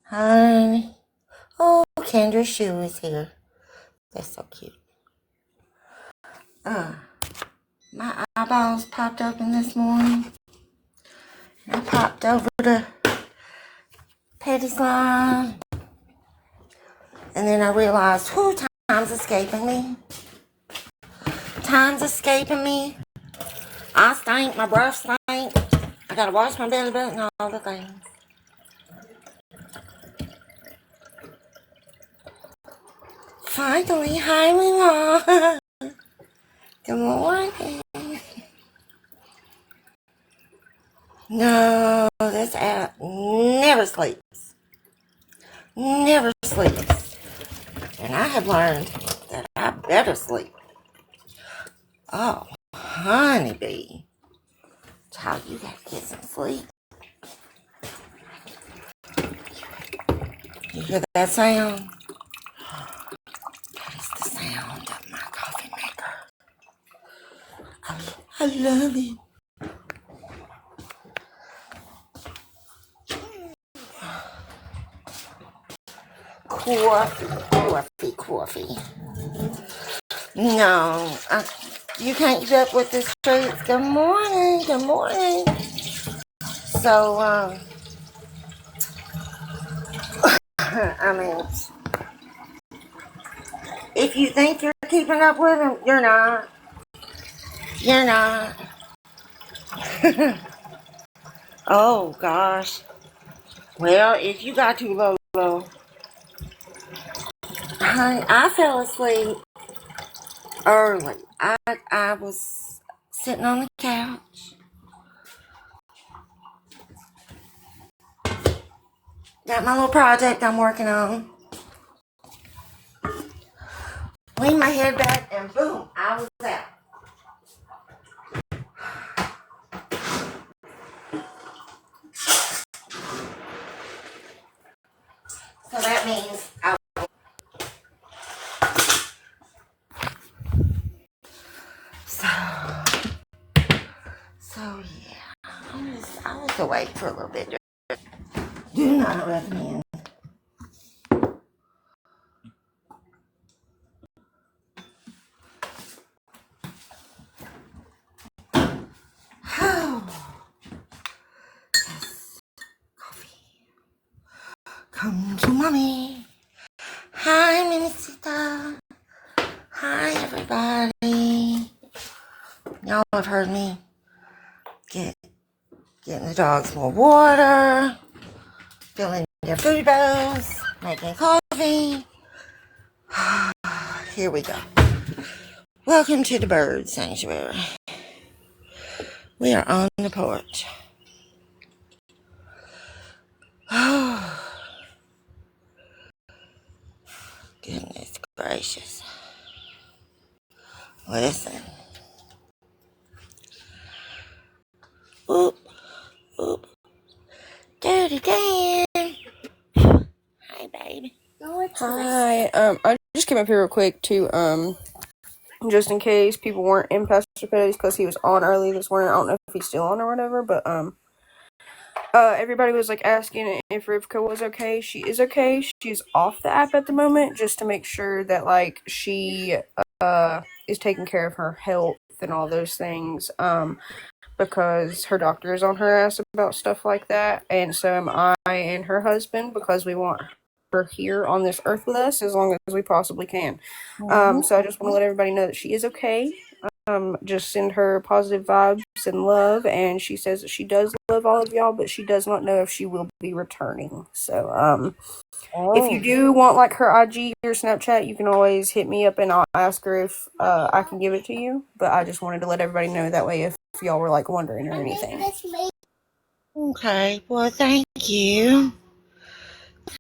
Honey. Oh, Kendra's shoe is here. That's so cute. My eyeballs popped open this morning. I popped over to Petty's line. And then I realized, time's escaping me. Time's escaping me. I stink. My breath stink. I gotta wash my belly button and all the things. Finally, hi, Mila. Good morning. No, this app never sleeps. Never sleeps. And I have learned that I better sleep. Oh, honeybee. Child, you gotta get some sleep. You hear that sound? That is the sound of my coffee maker. I love it. Coffee. No, you can't keep up with the streets. Good morning. So, I mean, if you think you're keeping up with them, you're not. You're not. Oh, gosh. Well, if you got too low, honey, I fell asleep early. I was sitting on the couch. Got my little project I'm working on. Leaned my head back and boom, I was out. So that means So yeah, I was awake for a little bit. Do not recommend. Yes, coffee. Come to mommy. Hi, Minnesota. Hi, everybody. Y'all have heard me getting the dogs more water, filling their food bowls, making coffee. Here we go. Welcome to the bird sanctuary. We are on the porch. Oh, goodness gracious. Listen. Oop. Dirty Dan. Hi, baby. Hi. I just came up here real quick to just in case people weren't in Pastor Petty's because he was on early this morning. I don't know if he's still on or whatever, but everybody was like asking if Rivka was okay. She is okay. She's off the app at the moment just to make sure that like she is taking care of her health and all those things. Because her doctor is on her ass about stuff like that, and so am I and her husband because we want her here on this earth with us as long as we possibly can. So I just want to let everybody know that she is okay. Just send her positive vibes and love, and she says that she does love all of y'all, but she does not know if she will be returning. So if you do want like her IG or Snapchat, you can always hit me up and I'll ask her if I can give it to you. But I just wanted to let everybody know that way if y'all were like wondering or anything. Okay, well, thank you.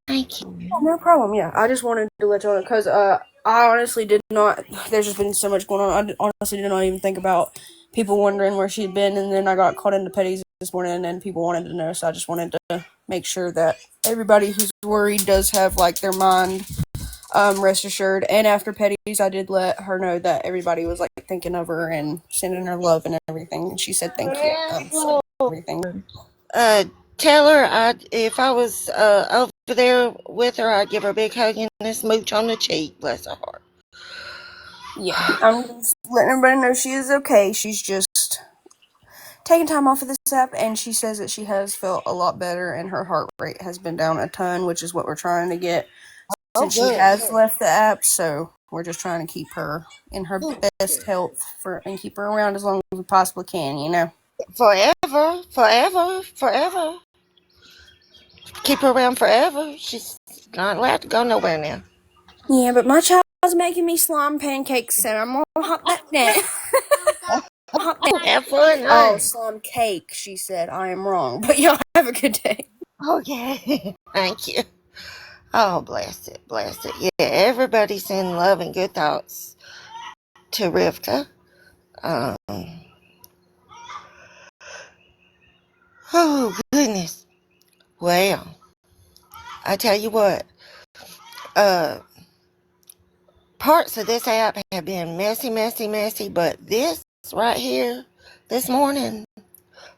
Oh, no problem. Yeah, I just wanted to let y'all know because I honestly did not. There's just been so much going on. I honestly did not even think about people wondering where she'd been, and then I got caught into Petty's this morning, and then people wanted to know. So I just wanted to make sure that everybody who's worried does have like their mind rest assured. And after Petty's, I did let her know that everybody was like thinking of her and sending her love and everything. And she said thank you. So everything. Tell her if I was over there with her, I'd give her a big hug and a smooch on the cheek. Bless her heart. Yeah, I'm just letting everybody know she is okay. She's just taking time off of this app, and she says that she has felt a lot better, and her heart rate has been down a ton, which is what we're trying to get Oh, since she good. has left the app. So we're just trying to keep her in her best health and keep her around as long as we possibly can, you know. Forever, forever, forever. Keep her around forever. She's not allowed to go nowhere now. Yeah, but my child's making me slime pancakes, so I'm gonna hop that down. Have fun, Oh, huh? slime cake, she said. I am wrong, but y'all have a good day. Okay. Thank you. Oh, bless it, bless it. Yeah, everybody send love and good thoughts to Rivka. Um, oh, goodness. Well, I tell you what, uh, parts of this app have been messy, messy, messy, but this right here, this morning,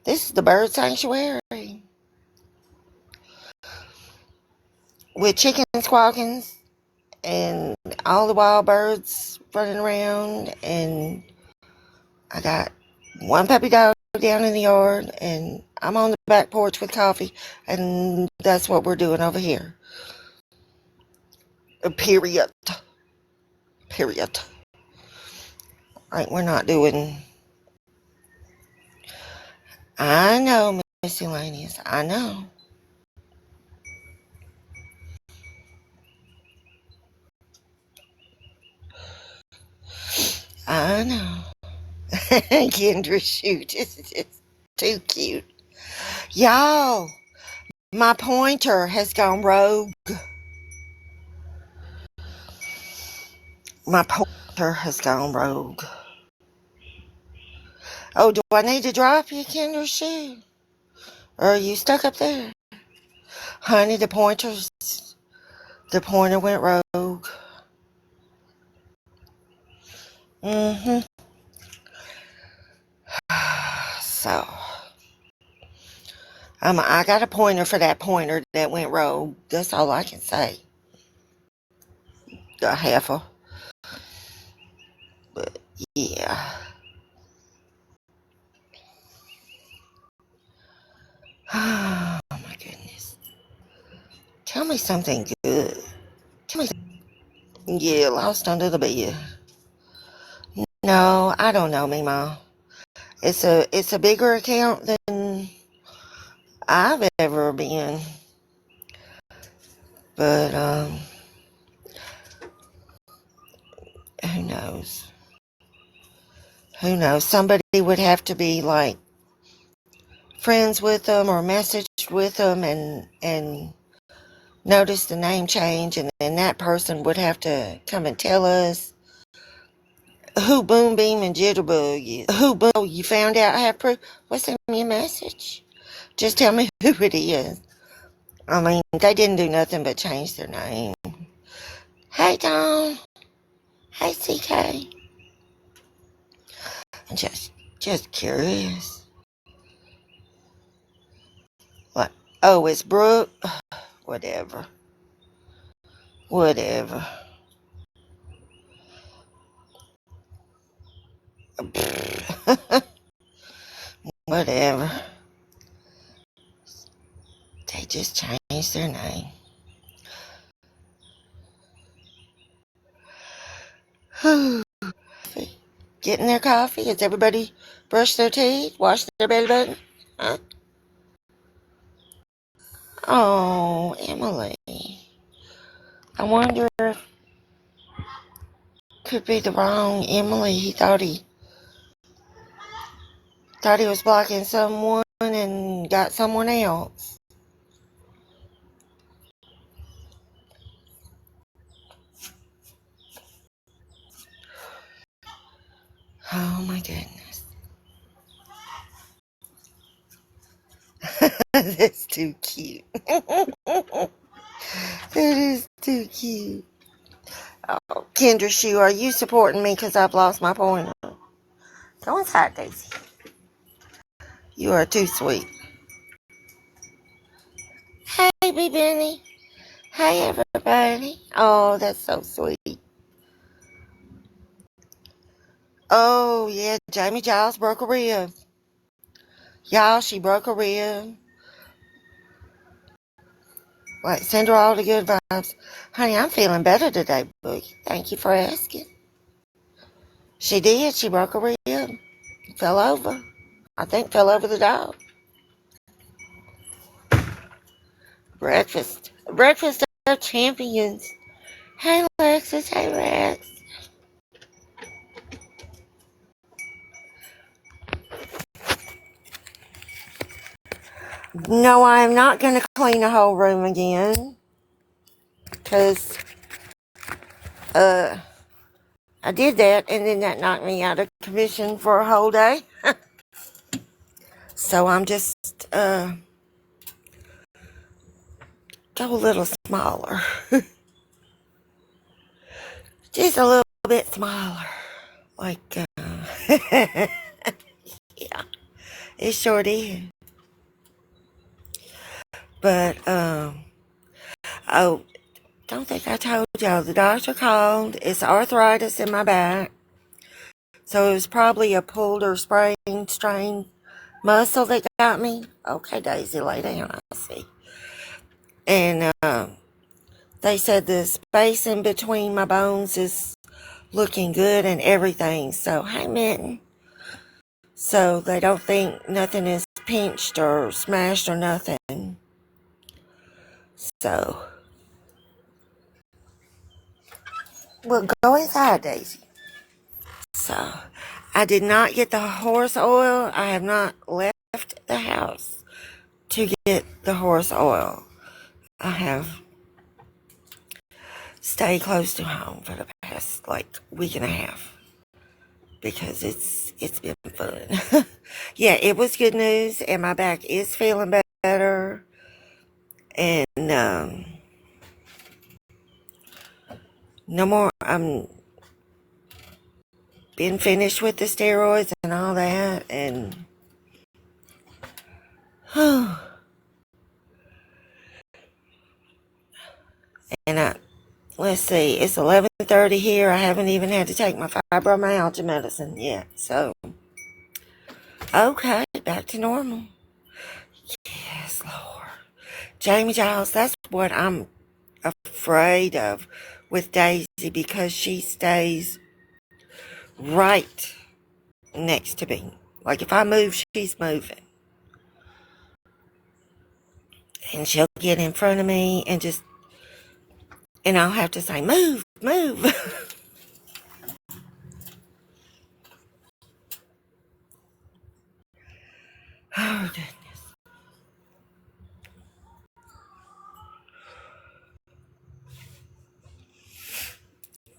this is the bird sanctuary with chickens squawking and all the wild birds running around, and I got one puppy dog down in the yard, and I'm on the back porch with coffee, and that's what we're doing over here. Period. Period. Like, we're not doing. I know, miscellaneous. I know. I know. Kendra, shoot. This is just too cute. Y'all, my pointer has gone rogue. My pointer has gone rogue. Oh, do I need to drop you, Kendra? Shoot. Or are you stuck up there? Honey, the pointer went rogue. Mm-hmm. So, I got a pointer for that pointer that went rogue. That's all I can say. A heifer. But, yeah. Oh, my goodness. Tell me something good. Tell me. Yeah, lost under the bed. No, I don't know, Mima. It's a bigger account than I've ever been. But who knows? Who knows? Somebody would have to be like friends with them or messaged with them and notice the name change, and then that person would have to come and tell us who Moonbeam and Jitterbug is. Who Boom? You found out I have proof? Well, send me a message. Just tell me who it is. I mean, they didn't do nothing but change their name. Hey, Tom. Hey, CK. I'm just curious. What? Oh, it's Brooke? Whatever. Whatever. Whatever. They just changed their name. Getting their coffee? Has everybody brushed their teeth? Washed their belly button? Huh? Oh, Emily. I wonder if it could be the wrong Emily. He thought he was blocking someone and got someone else. Oh my goodness. That's too cute. That is too cute. Oh, Kendra Shoe, are you supporting me because I've lost my pointer? Go inside, Daisy. You are too sweet. baby Benny. Hey, everybody. Oh, that's so sweet. Oh, yeah, Jamie Giles broke a rib. Y'all, she broke a rib. Like, send her all the good vibes. Honey, I'm feeling better today, Boogie. Thank you for asking. She did. She broke a rib. Fell over. I think fell over the dog. Breakfast. Breakfast of champions. Hey, Alexis. Hey, Rex. No, I am not going to clean the whole room again. Because, I did that, and then that knocked me out of commission for a whole day. So I'm just, go a little smaller. Just a little bit smaller. Like, yeah, it sure did. But, oh, don't think I told y'all. The doctor called. It's arthritis in my back. So it was probably a pulled or sprained, strained muscle that got me. Okay, Daisy, lay down. I see. And they said the space in between my bones is looking good and everything. So, hey, Mitten. So they don't think nothing is pinched or smashed or nothing. So, well, go inside, Daisy. So, I did not get the horse oil. I have not left the house to get the horse oil. I have stayed close to home for the past, like, week and a half. Because it's been fun. Yeah, it was good news, and my back is feeling better. And no more. I'm been finished with the steroids and all that, and and let's see, it's 11:30 here. I haven't even had to take my fibromyalgia medicine yet. So okay, back to normal. Yes, Lord. Jamie Giles, that's what I'm afraid of with Daisy, because she stays right next to me. Like if I move, she's moving. And she'll get in front of me and I'll have to say, move, move. Oh, goodness.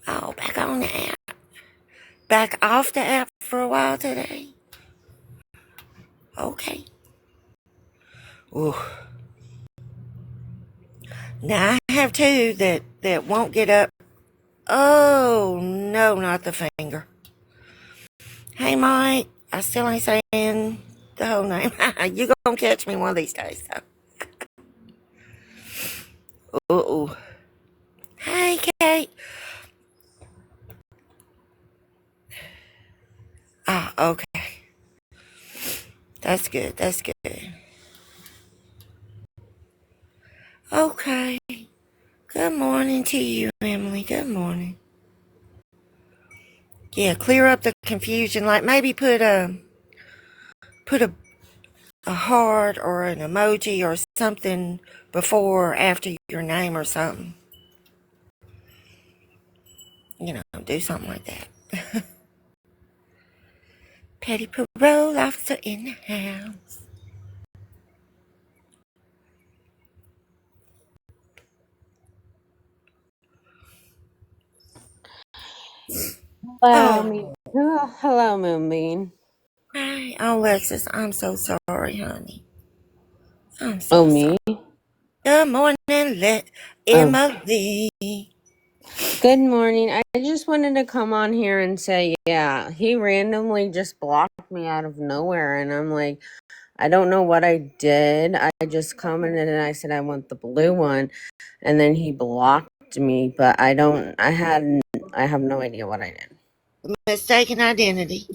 Oh, back on the app. Back off the app for a while today. Okay. Ooh. Now I have two that won't get up. Oh, no, not the finger. Hey, Mike. I still ain't saying the whole name. You gonna catch me one of these days, though. Ooh. Hey, Kate. Ah, okay. That's good. That's good. Okay. Good morning to you, Emily. Good morning. Yeah, clear up the confusion. Like maybe put a heart or an emoji or something before or after your name or something. You know, do something like that. Petty parole officer in the house. Oh, Hello, Moonbeam. hi, Alexis. I'm so sorry, honey. I'm Oh, so sorry. me? Good morning, Oh, Emily. good morning. I just wanted to come on here and say, yeah, he randomly just blocked me out of nowhere. And I'm like, I don't know what I did. I just commented and I said I want the blue one, and then he blocked me. But I have no idea what I did. Mistaken identity.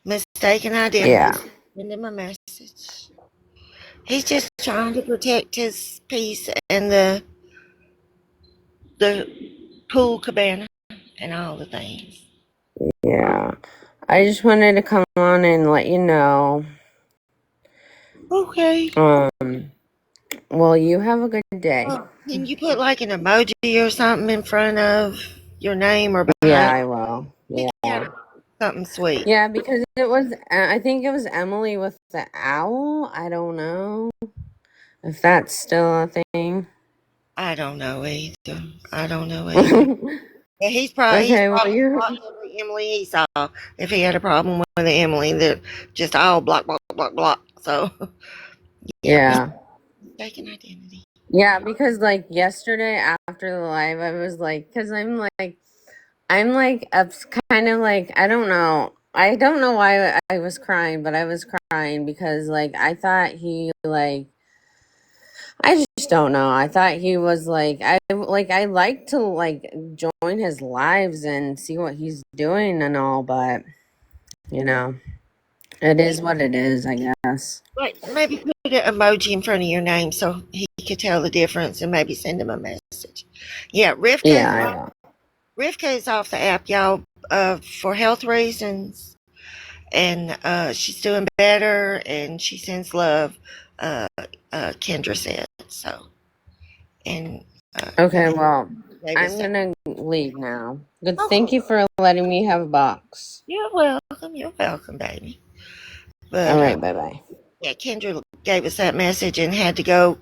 Mistaken identity. Yeah. Send him a message. He's just trying to protect his peace and the pool cabana and all the things. Yeah. I just wanted to come on and let you know. Okay. Well, you have a good day. Can you put like an emoji or something in front of your name or behind? Yeah, I will. Yeah. Something sweet. Yeah, because it was, I think it was Emily with the owl. I don't know if that's still a thing. I don't know either. Okay, But he's probably well, blocked every Emily he saw. If he had a problem with the Emily, they're just all block, block, block, block. So yeah. mistaken identity. Yeah, because like yesterday after the live, I was like, because I'm like kind of like, I don't know. I don't know why I was crying, but I was crying because like I thought he like, I just don't know. I thought he was like, I like to like join his lives and see what he's doing and all, but you know, it is what it is, I guess. Like maybe put an emoji in front of your name so he could tell the difference and maybe send him a message. Yeah, Yeah, I will. Rivka is off the app, y'all, for health reasons, and she's doing better, and she sends love. Kendra said so, and Okay, well, I'm Davis. gonna leave now. Good. Oh, Thank you for letting me have a box. you're welcome. You're welcome, baby. All But right, bye bye. yeah, Kendra gave us that message and had to go.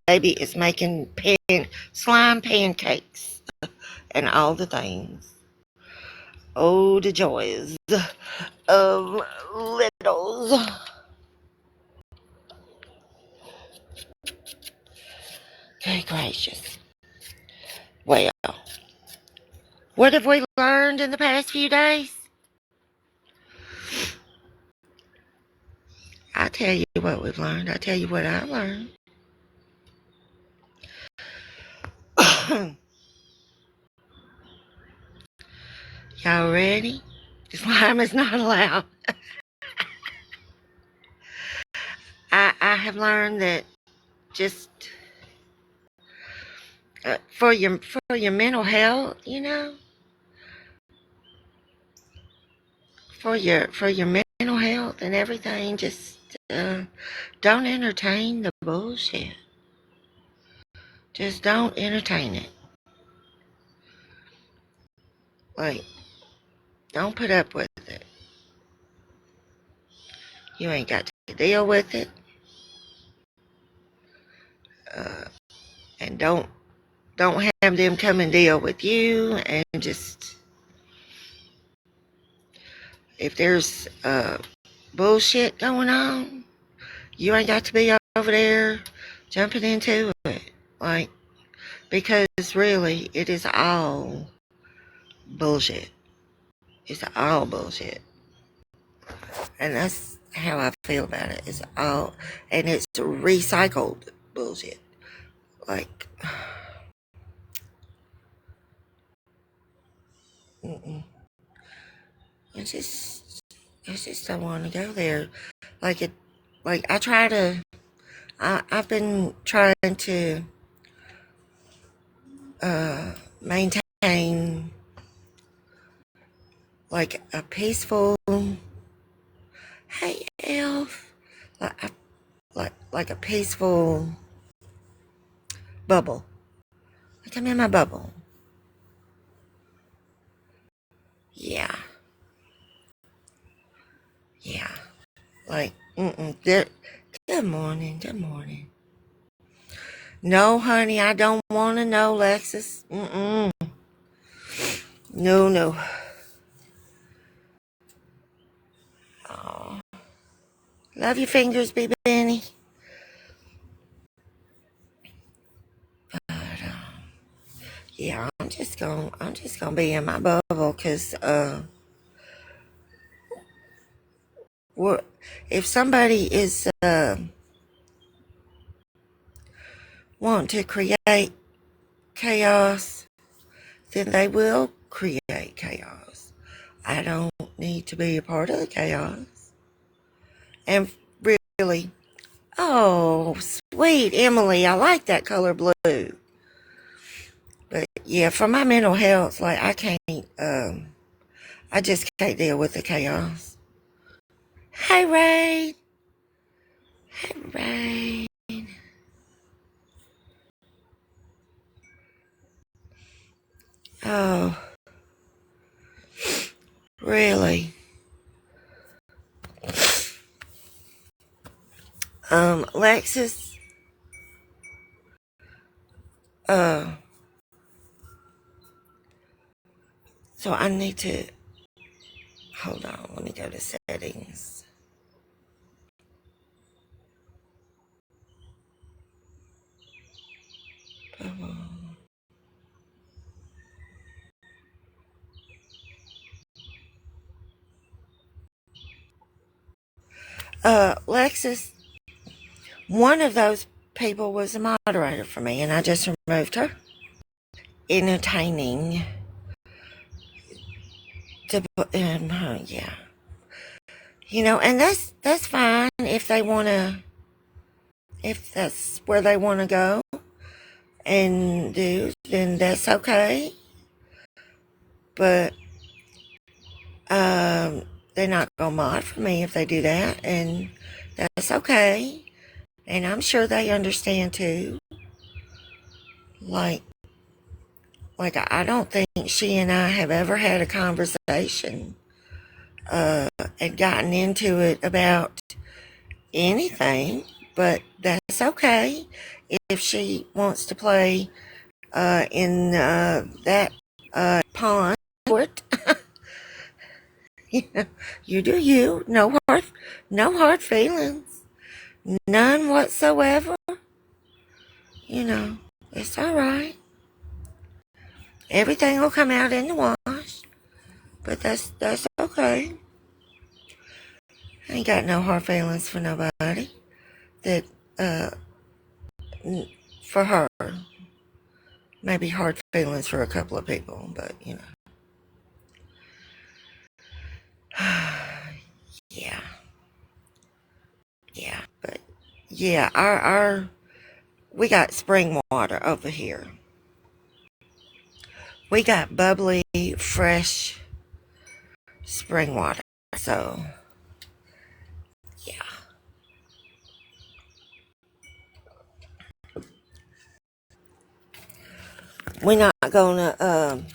Baby is making slime pancakes and all the things. Oh, the joys of littles. Good gracious. Well, what have we learned in the past few days? I'll tell you what we've learned. I'll tell you what I learned. Y'all ready? Slime is not allowed. I have learned that just for your mental health, for your mental health and everything, just don't entertain the bullshit. Just don't entertain it. Like, don't put up with it. You ain't got to deal with it. Uh, and don't have them come and deal with you. And just if there's bullshit going on, you ain't got to be over there jumping into it. Like, because really, it is all bullshit. It's all bullshit. And that's how I feel about it. It's all, and it's recycled bullshit. Like, mm-mm. I just don't want to go there. Like it, like I've been trying to maintain like a peaceful, hey elf, like a peaceful bubble. Like I'm in my bubble. Yeah, yeah. Like, good morning, good morning. No, honey, I don't want to know, Lexus. No, no. Oh, love your fingers, baby Benny. But yeah, I'm just gonna be in my bubble, cause if somebody is want to create chaos, then they will create chaos. I don't need to be a part of the chaos. And really, oh, sweet Emily, I like that color blue. But yeah, for my mental health, like I can't, I just can't deal with the chaos. Hey, Ray. Hey, Ray. Oh, really? Lexus, uh, so I need to, hold on, let me go to settings. Lexus, one of those people was a moderator for me, and I just removed her. Entertaining. Yeah. You know, and that's fine if they want to, if that's where they want to go and do, then that's okay. But they're not gonna mod for me if they do that, and that's okay. And I'm sure they understand too. Like, I don't think she and I have ever had a conversation and gotten into it about anything, but that's okay if she wants to play in that pond. You know, you do you. No hard feelings, none whatsoever. You know, it's all right. Everything will come out in the wash, but that's okay. I ain't got no hard feelings for nobody. That uh, for her, maybe hard feelings for a couple of people, but you know. Yeah, yeah, but yeah, our we got spring water over here. We got bubbly, fresh spring water. So yeah, we're not gonna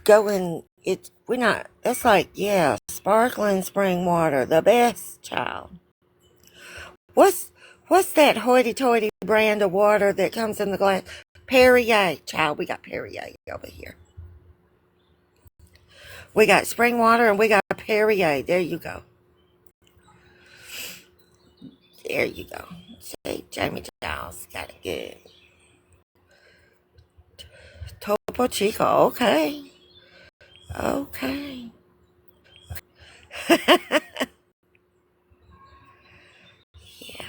go in it. We're not. It's like, yeah, sparkling spring water, the best, child. What's what's that hoity-toity brand of water that comes in the glass? Perrier, child. We got Perrier over here. We got spring water and we got Perrier. There you go. There you go. See, Jamie Giles got it good. Topo Chico. Okay. Okay. Yeah.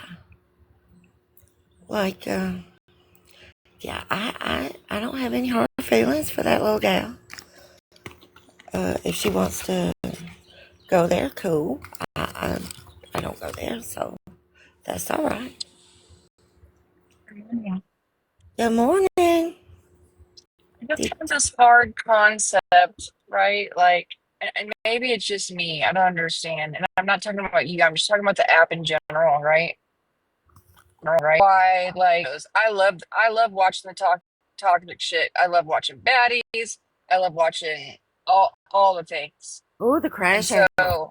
Like, yeah, I don't have any hard feelings for that little gal. If she wants to go there, cool. I don't go there, so that's all right. Yeah. Good morning. I just have this hard concept, right? Like, and maybe it's just me. I don't understand. And I'm not talking about you. I'm just talking about the app in general, right? Right. Why, like, I love watching the toxic shit. I love watching baddies. I love watching all the things. Oh, the And crash so, out.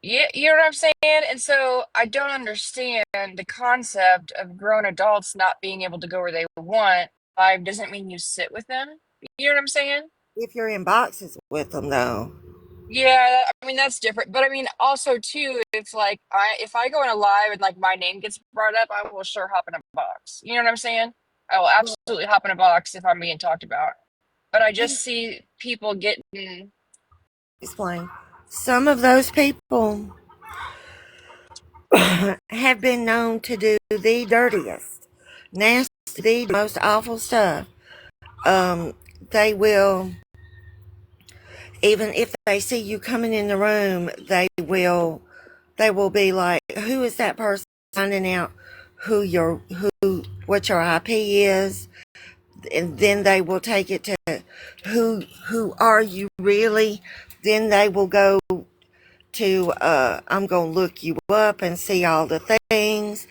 yeah, you know what I'm saying? And so I don't understand the concept of grown adults not being able to go where they want. Five doesn't mean you sit with them. You know what I'm saying? If you're in boxes with them, though. Yeah, I mean that's different. But I mean also too, it's like if I go in a live and like my name gets brought up, I will sure hop in a box. You know what I'm saying? I will Well, absolutely hop in a box if I'm being talked about. But I you just see people getting explain. some of those people have been known to do the dirtiest, nasty, most awful stuff. Um, they will, even if they see you coming in the room, they will be like, "Who is that person?" Finding out what your IP is, and then they will take it to who are you really. Then they will go to I'm gonna look you up and see all the things,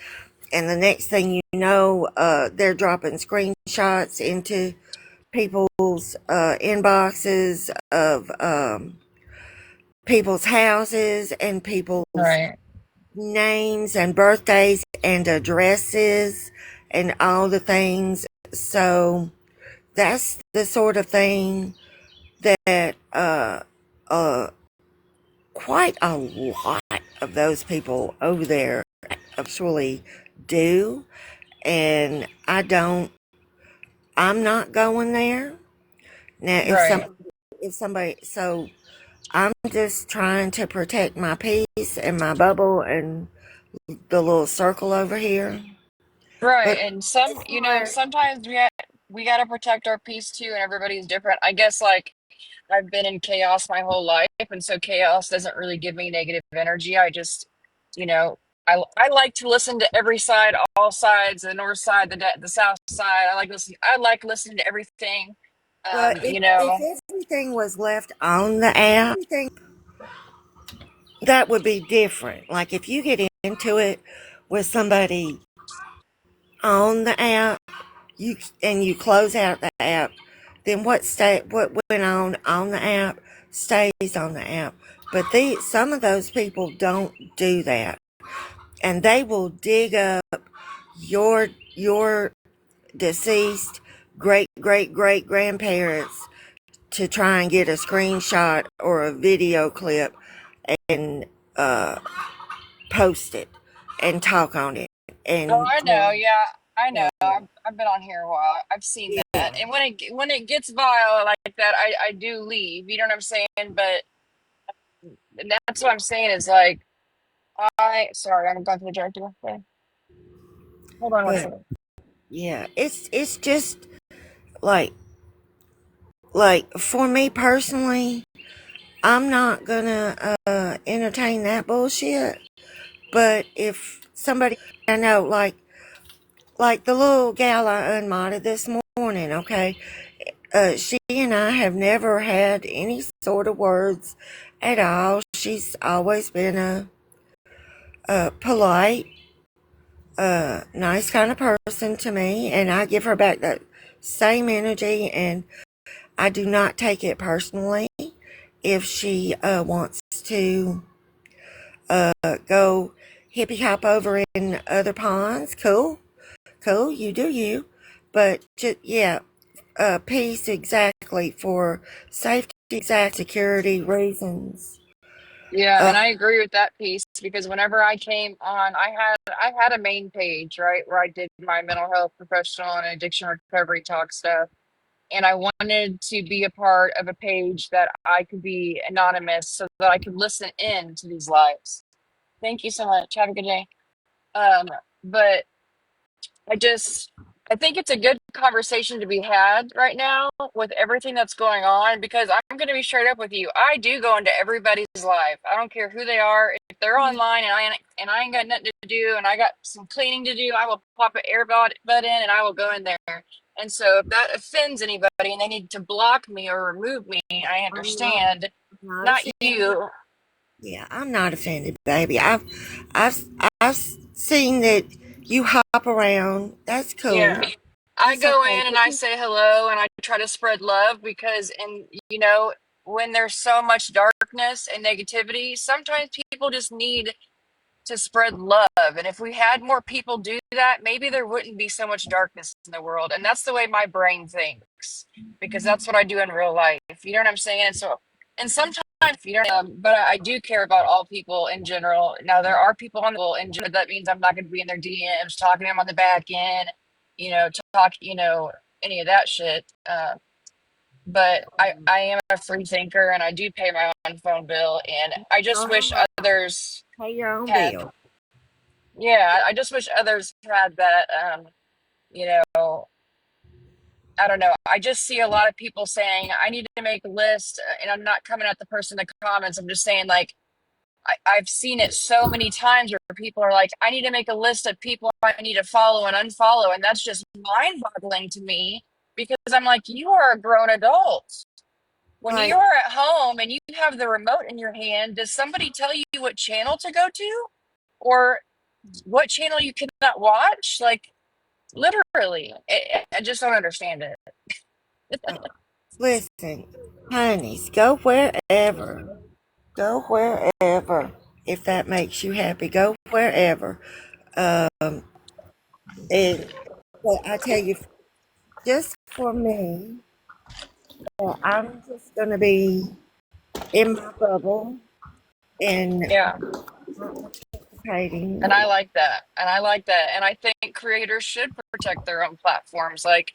and the next thing you know, they're dropping screenshots into people's inboxes of people's houses and people's Right. names and birthdays and addresses and all the things. So that's the sort of thing that uh, quite a lot of those people over there actually do. And I'm not going there. Now, Right. if somebody, so I'm just trying to protect my peace and my bubble and the little circle over here. Right. But And some, as far sometimes we gotta protect our peace too, and everybody's different. I guess like I've been in chaos my whole life, and so chaos doesn't really give me negative energy. I just, you know, I like to listen to every side, all sides, the north side, the south side. I like listening to everything. well, You if know, everything was left on the app, that would be different. Like if you get into it with somebody on the app, you close out the app, then what went on the app stays on the app. But some of those people don't do that, and they will dig up your deceased great great great grandparents to try and get a screenshot or a video clip and uh, post it and talk on it oh, and I know, yeah, I know. uh, I've been on here a while. I've seen that, yeah. and when it gets vile like that, I do leave. You know what I'm saying? But that's what I'm saying is like I sorry, I'm going to the director. Okay. Hold on one But second. yeah, it's just like like for me personally, I'm not gonna entertain that bullshit. But if somebody I know, like the little gal I unmodded this morning, okay, she and I have never had any sort of words at all. She's always been a polite, nice kind of person to me, and I give her back that same energy, and I do not take it personally if she wants to go hippy hop over in other ponds. Cool, cool, you do you. But just, yeah, peace exactly for safety, exact security reasons. Yeah, Uh, and I agree with that piece because whenever I came on, I had a main page, right, where I did my mental health professional and addiction recovery talk stuff. And I wanted to be a part of a page that I could be anonymous so that I could listen in to these lives. Thank you so much. Have a good day. Um, but I think it's a good conversation to be had right now with everything that's going on because I'm going to be straight up with you. I do go into everybody's life. I don't care who they are. If they're online and I ain't got nothing to do and I got some cleaning to do, I will pop an earbud in and I will go in there. And so if that offends anybody and they need to block me or remove me, I I'm not, understand. I'm not Not offended. you. Yeah, I'm not offended, baby. I've, I've seen that you hop around. That's cool. Yeah. I That's go okay. in and I say hello and I try to spread love because, and when there's so much darkness and negativity, sometimes people just need to spread love. And if we had more people do that, maybe there wouldn't be so much darkness in the world. And that's the way my brain thinks because that's what I do in real life. You know what I'm saying? And sometimes, but I do care about all people in general. Now, there are people in general that means I'm not going to be in their DMs talking to them on the back end, talk, any of that shit. but I am a free thinker and I do pay my own phone bill. And I just wish others Pay your own had, bill. yeah, I just wish others had that, you know, I don't know. I just see a lot of people saying, I need to make a list. And I'm not coming at the person in the comments. I'm just saying, like, I've seen it so many times where people are like, I need to make a list of people I need to follow and unfollow. And that's just mind boggling to me because I'm like, you are a grown adult. When Right. you're at home and you have the remote in your hand, does somebody tell you what channel to go to or what channel you cannot watch? Like, literally, I just don't understand it. Listen, honeys, go wherever. Go wherever. If that makes you happy, go wherever. Um, and but I tell you, just for me, I'm just gonna be in my bubble and Yeah. participating. And I like that. And I like that. And I think creators should protect their own platforms. Like,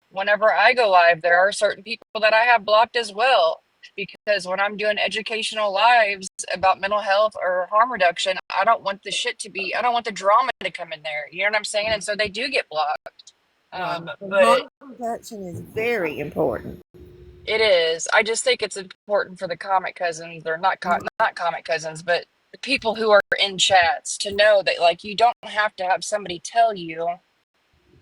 whenever I go live, there are certain people that I have blocked as well. Because when I'm doing educational lives about mental health or harm reduction, I don't want the drama to come in there. You know what I'm saying? And so they do get blocked. Right. And But harm reduction is very important. it is. I just think it's important for the comic cousins, or not comic cousins, but the people who are in chats to know that, like, you don't have to have somebody tell you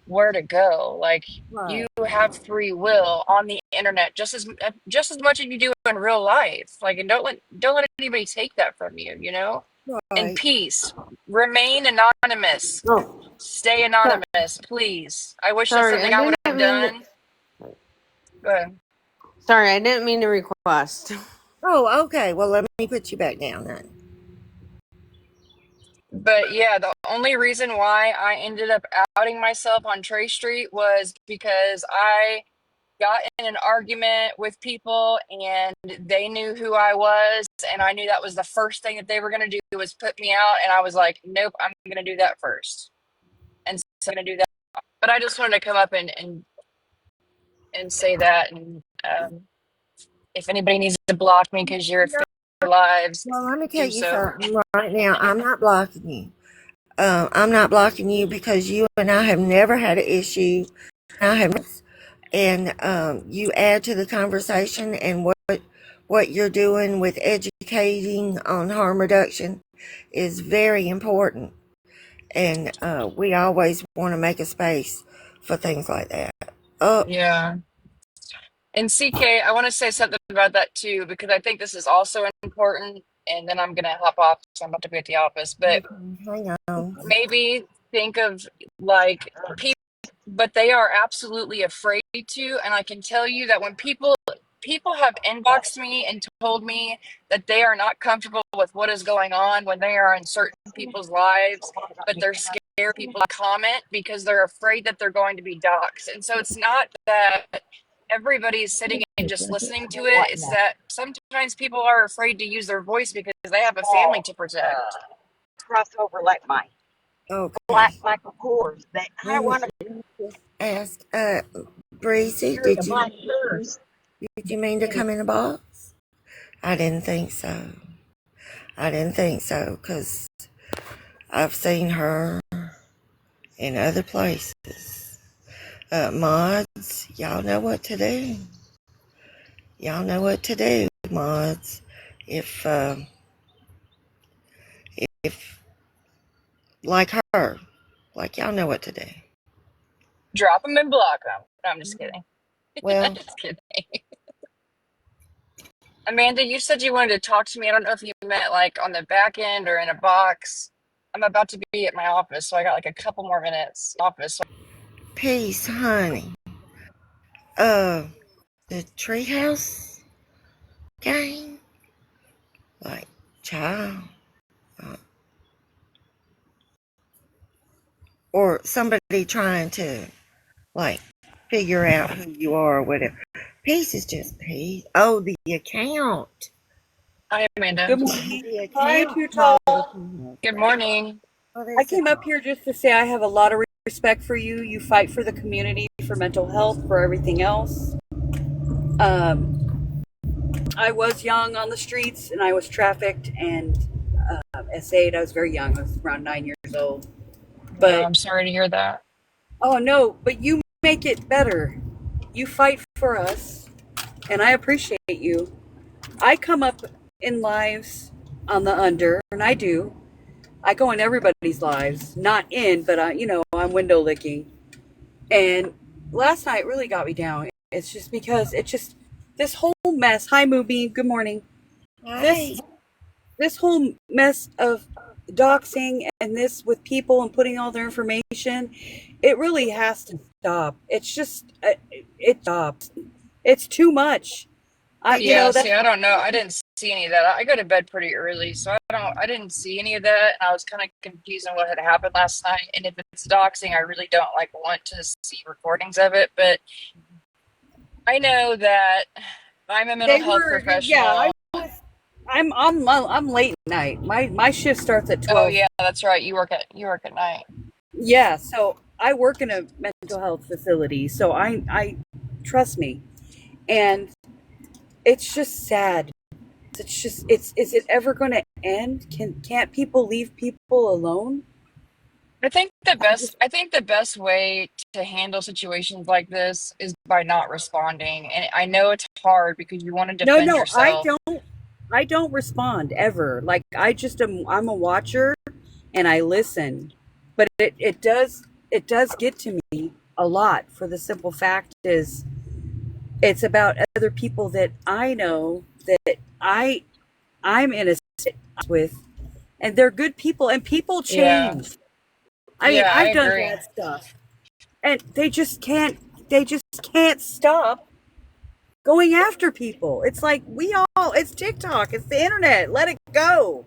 where to go. Like, you Right. have free will on the internet just as much as you do in real life. Like, and don't let anybody take that from you, you know? And Right. peace. Remain anonymous. Oh, Stay so, anonymous, please. I wish that's sorry, something I I would didn't have mean to. done. Go ahead. Sorry, I didn't mean to request. Oh, okay. Well, let me put you back down then. But yeah, the only reason why I ended up outing myself on Trey Street was because I got in an argument with people and they knew who I was, and I knew that was the first thing that they were going to do was put me out, and I was like, nope, I'm going to do that first. And so I'm going to do that. But I just wanted to come up and say that, and if anybody needs to block me because you're at their lives, Well, let me tell do you so. something right now. I'm not blocking you. I'm not blocking you because you and I have never had an issue. I have, and you add to the conversation and what you're doing with educating on harm reduction is very important. And we always want to make a space for things like that. Oh, Yeah. And CK, I want to say something about that too, because I think this is also important. And then I'm going to hop off, so I'm about to be at the office. But okay, hang on. maybe think of, like, people, but they are absolutely afraid to. And I can tell you that when people have inboxed me and told me that they are not comfortable with what is going on when they are in certain people's lives, but they're scared people to comment because they're afraid that they're going to be doxxed. And so it's not that everybody's sitting and just listening to it. It's that sometimes people are afraid to use their voice because they have a family to protect. Okay. Let me just ask, Breezy, did you mean to come in a box? I didn't think so. I didn't think so because I've seen her in other places. Mods, y'all know what to do. Y'all know what to do, mods. If if like her, like y'all know what to do. Drop them and block them. No, I'm just kidding. I'm Well, just kidding. Amanda, you said you wanted to talk to me. I don't know if you meant like on the back end or in a box. I'm about to be at my office, so I got like a couple more minutes. Office. peace, honey. Uh, the treehouse game, like child, uh, or somebody trying to like figure out who you are or whatever. Peace is just peace. Oh, the account. Hi, Amanda. Good morning. The Hi, account Too title. Tall. Good morning. What I is it? came up here just to say I have a lot of respect for you. You fight for the community, for mental health, for everything else. I was young on the streets and I was trafficked and SA'd. I was very young. I was around 9 years old. Yeah, But I'm sorry to hear that. oh no, but you make it better. You fight for us, and I appreciate you. I come up in lives on the under, and I do. I go in everybody's lives, not in, but I'm window licking. And last night really got me down. It's just because this whole mess. Hi, Moonbeam. Good morning. Hi. This whole mess of doxing and this with people and putting all their information, it really has to stop. It's just it stops. It's too much. Yeah, That's see, I don't know. I didn't see any of that. I go to bed pretty early, so I didn't see any of that. And I was kind of confused on what had happened last night. And if it's doxing, I really don't like want to see recordings of it. But I know that I'm a mental they health were. Yeah, professional. I'm late night. My shift starts at Oh 12. yeah, that's right. You work at night. Yeah, so I work in a mental health facility, so I trust me. And it's just sad. It's just it's is it ever going to end? Can't people leave people alone? I just I think the best way to handle situations like this is by not responding. And I know it's hard because you want to No, defend no, yourself. I don't respond ever. Like I'm a watcher and I listen. But it does get to me a lot for the simple fact is it's about other people that I know that I'm in a with and they're good people and people Yeah. change. I mean, Yeah, I I've done agree. bad stuff and they just can't stop going after people. It's like it's TikTok, it's the internet. Let it go.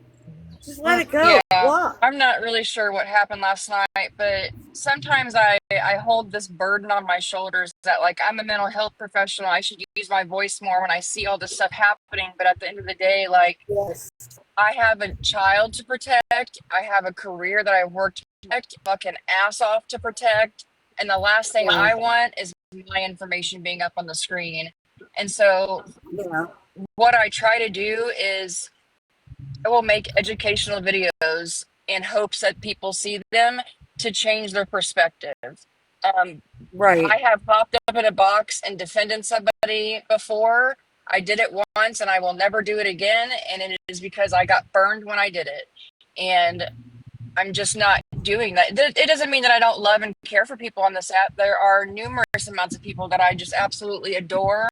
Just let it go. Yeah, Blah. I'm not really sure what happened last night, but sometimes I hold this burden on my shoulders that like I'm a mental health professional. I should use my voice more when I see all this stuff happening. But at the end of the day, like Yes. I have a child to protect. I have a career that I worked to protect, fucking ass off to protect. And the last thing Yeah. I want is my information being up on the screen. And so Yeah. what I try to do is I will make educational videos in hopes that people see them to change their perspective. Um, Right. I have popped up in a box and defended somebody before. I did it once and I will never do it again. And it is because I got burned when I did it. And I'm just not doing that. It doesn't mean that I don't love and care for people on this app. There are numerous amounts of people that I just absolutely adore,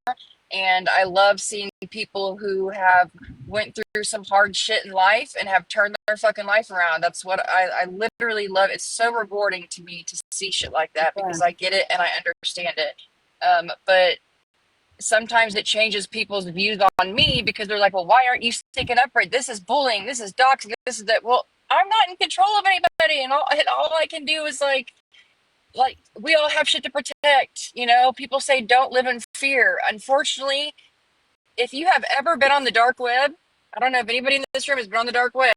and I love seeing people who have went through some hard shit in life and have turned their fucking life around. That's what I literally love. It's so rewarding to me to see shit like that Yeah. because I get it and I understand it. But sometimes it changes people's views on me because they're like, well, why aren't you sticking up for it? This is bullying. This is doxing. This is that. Well, I'm not in control of anybody, and all I can do is like we all have shit to protect. You know, people say don't live in fear. Unfortunately, if you have ever been on the dark web, I don't know if anybody in this room has been on the dark web,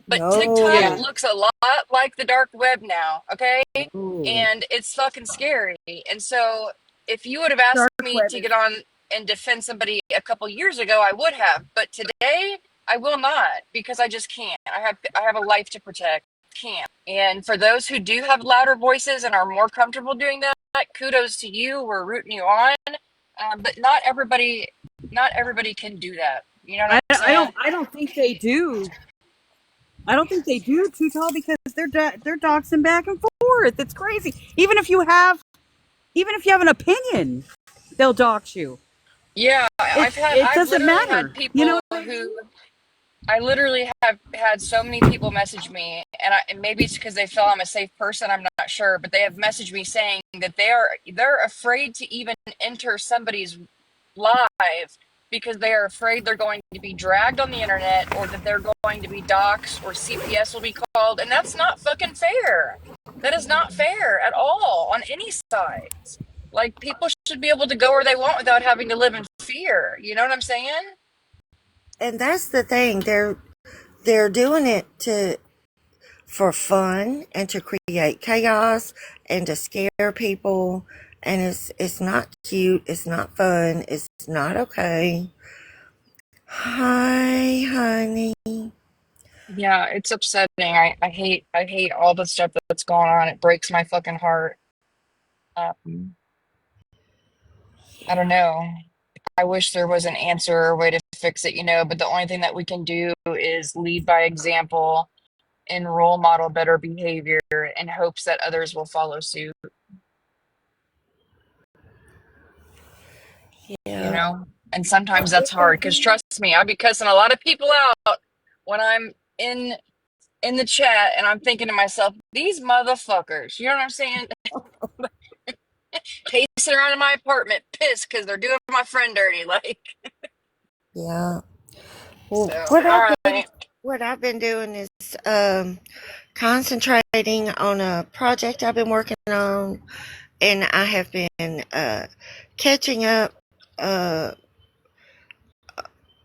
but TikTok Yeah. No. looks a lot like the dark web now, okay? Ooh. And it's fucking scary. And so if you would have asked Dark me web to is get on and defend somebody a couple years ago, I would have. But today, I will not because I just can't. I have a life to protect. Can't. And for those who do have louder voices and are more comfortable doing that, kudos to you. We're rooting you on. But not everybody can do that. You know what I'm saying? I don't think they do. I don't think they do too tall because they're doxing back and forth. It's crazy. Even if you have an opinion, they'll dox you. Yeah, It I've doesn't literally had matter. You know people what I mean? who I literally have had so many people message me, and maybe it's because they feel I'm a safe person. I'm not sure, but they have messaged me saying that they're afraid to even enter somebody's live because they are afraid they're going to be dragged on the internet or that they're going to be doxxed or CPS will be called, and that's not fucking fair. That is not fair at all on any side. Like people should be able to go where they want without having to live in fear. You know what I'm saying? And that's the thing. They're doing it to for fun and to create chaos and to scare people and it's not cute. It's not fun. It's not okay. Hi, honey. Yeah, it's upsetting. I hate all the stuff that's going on. It breaks my fucking heart. Um, I don't know. I wish there was an answer or a way to fix it, but the only thing that we can do is lead by example and role model better behavior in hopes that others will follow suit, you Yeah, know? And sometimes that's hard because trust me, I be cussing a lot of people out when I'm in the chat and I'm thinking to myself, these motherfuckers, you know what I'm saying? Pacing around in my apartment, pissed because they're doing my friend dirty. Like, yeah. Well, so, all right. what I've been doing is concentrating on a project I've been working on, and I have been catching up uh,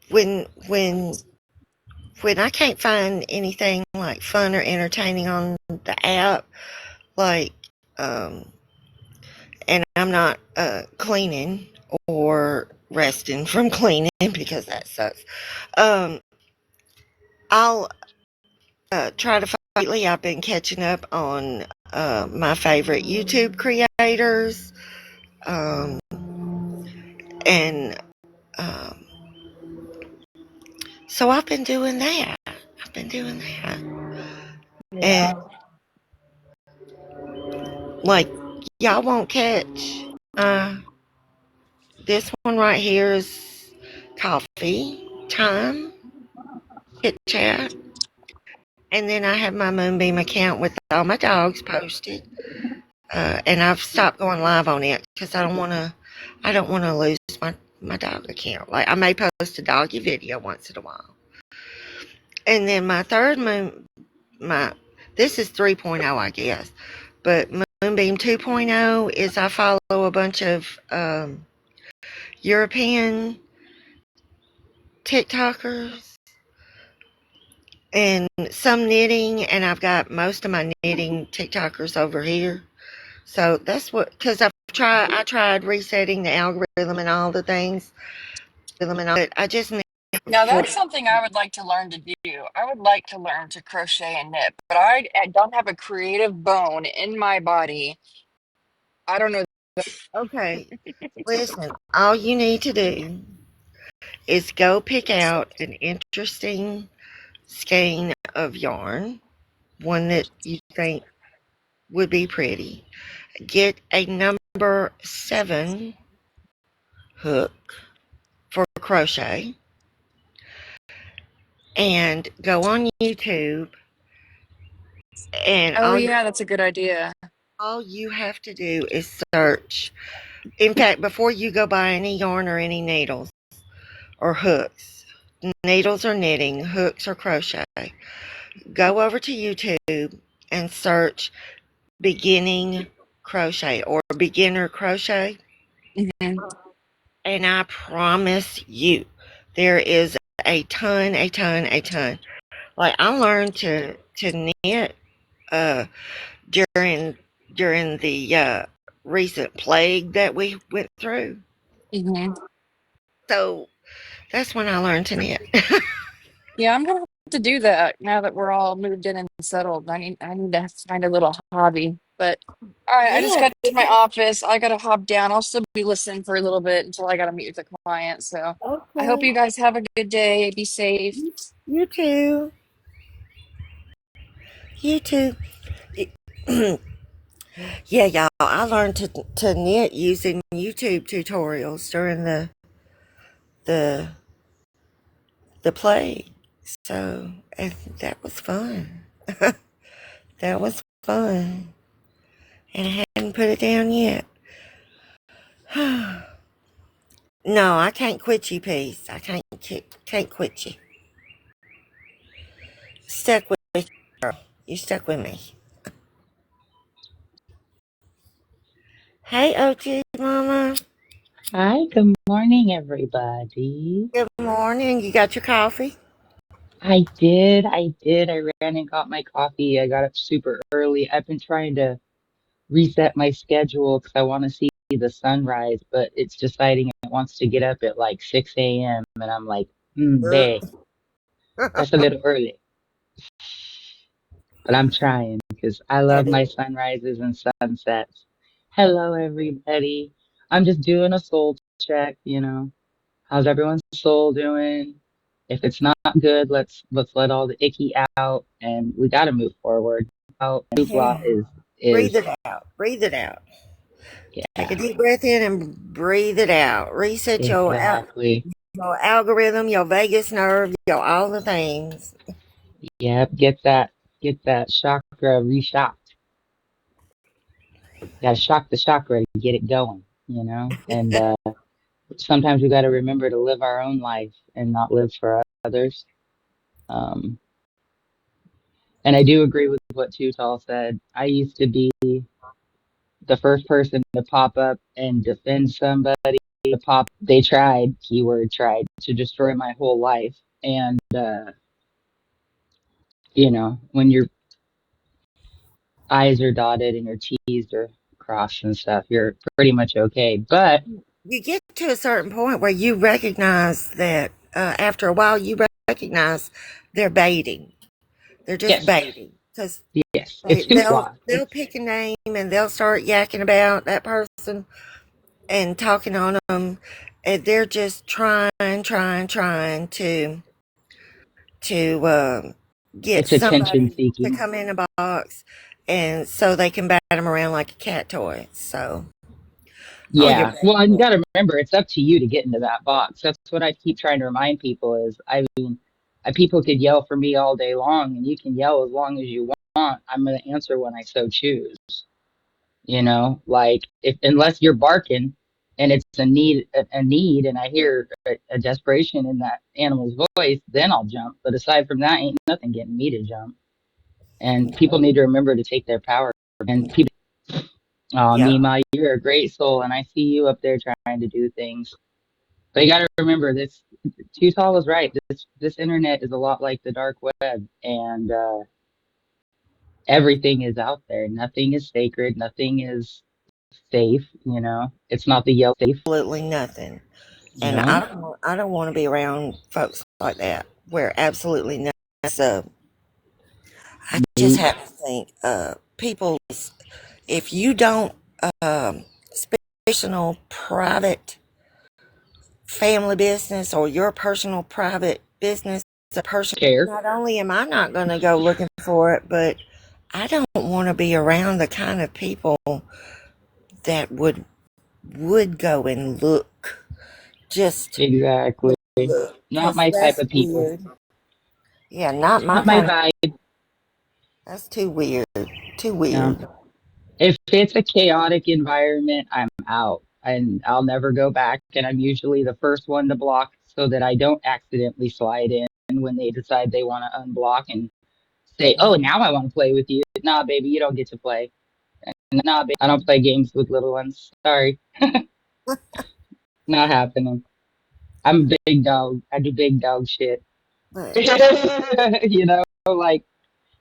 when I can't find anything like fun or entertaining on the app, like and I'm not cleaning or resting from cleaning because that sucks. Um, I'll try to find. Lately, I've been catching up on my favorite YouTube creators, um, and um, so I've been doing that. I've been doing that, and Yeah. like y'all won't catch. This one right here is coffee time, chit chat. And then I have my Moonbeam account with all my dogs posted. And I've stopped going live on it because I don't want to lose my dog account. Like I may post a doggy video once in a while. And then my third this is 3.0, I guess. But Moonbeam 2.0 is I follow a bunch of European TikTokers and some knitting, and I've got most of my knitting TikTokers over here. So that's what, because I tried resetting the algorithm and all the things, but I just need Now for, that's something I would like to learn to do. I would like to learn to crochet and knit, but I don't have a creative bone in my body. I don't know. okay, listen, all you need to do is go pick out an interesting skein of yarn, one that you think would be pretty. Get a number 7 hook for crochet and go on YouTube, and Oh yeah, that's a good idea. all you have to do is search. In fact, before you go buy any yarn or any needles or hooks, needles or knitting, hooks or crochet, go over to YouTube and search beginning crochet or beginner crochet. Hmm. And I promise you, there is a ton, a ton, a ton. Like I learned to knit uh, during the recent plague that we went through. Hmm. So that's when I learned to knit. Yeah, I'm gonna have to do that now that we're all moved in and settled. I need to find a little hobby. But all right, I just Yeah. got to my office. I gotta hop down. I'll still be listening for a little bit until I gotta meet with a client. So I hope Okay. you guys have a good day. Be safe. You too. You too. Yeah, y'all. I learned to knit using YouTube tutorials during the the plague. So and that was fun. That was fun, and I hadn't put it down yet. No, I can't quit you, peace. I can't quit you. Stuck with you, girl. You stuck with me. Hey, OG Mama. Hi, good morning, everybody. Good morning. You got your coffee? I did. I ran and got my coffee. I got up super early. I've been trying to reset my schedule because I want to see the sunrise, but it's deciding it wants to get up at like 6 a.m. And I'm like, babe, that's a little early. But I'm trying because I love That my is. sunrises and sunsets. Hello, everybody. I'm just doing a soul check, you know. How's everyone's soul doing? If it's not good, let's let all the icky out, and we got to move forward. Out and hoopla Yeah. Breathe is it out. Breathe it out. Take yeah, a deep breath in and breathe it out. Reset exactly. your algorithm, your vagus nerve, your all the things. Yep, get that chakra reshocked. Got to shock the chakra to get it going, you know. And sometimes we got to remember to live our own life and not live for others. Um, and I do agree with what Too Tall said. I used to be the first person to pop up and defend somebody. They tried, keyword tried, to destroy my whole life. And you know, when your I's are dotted and your T's are crossed and stuff, you're pretty much okay. But You get to a certain point where you recognize that after a while, you recognize they're baiting. They're just yes, baiting because yes, it's hoopla. they'll pick a name and they'll start yakking about that person and talking on them. And they're just trying to get It's attention somebody to seeking. come in a box, and so they can bat them around like a cat toy. So, oh, you're Yeah. back. Well, and you got to remember, it's up to you to get into that box. That's what I keep trying to remind people is, I mean, people could yell for me all day long, and you can yell as long as you want. I'm going to answer when I so choose. You know, like if unless you're barking and it's a need, and I hear a desperation in that animal's voice, then I'll jump. But aside from that, ain't nothing getting me to jump. And people need to remember to take their power. And people, oh, Yeah, Nima, you're a great soul, and I see you up there trying to do things. But you got to remember this. Too Tall is right. This internet is a lot like the dark web, and everything is out there. Nothing is sacred. Nothing is safe. You know, it's not the yellow safe. absolutely nothing. You And know, I don't want to be around folks like that where absolutely nothing. So I just nope. have to think, people, if you don't personal private family business or your personal private business, a person, Care. not only am I not going to go looking for it, but I don't want to be around the kind of people that would go and look, just Exactly. look, Not because my type that's of people. weird. Yeah, not my Not my kind of. vibe. That's too weird. Too No. weird. If it's a chaotic environment, I'm out and I'll never go back. And I'm usually the first one to block so that I don't accidentally slide in when they decide they want to unblock and say, oh, Mhm. now I want to play with you. Nah, baby, you don't get to play. Nah, baby, I don't play games with little ones. Sorry, not happening. I'm a big dog. I do big dog shit. But You know, like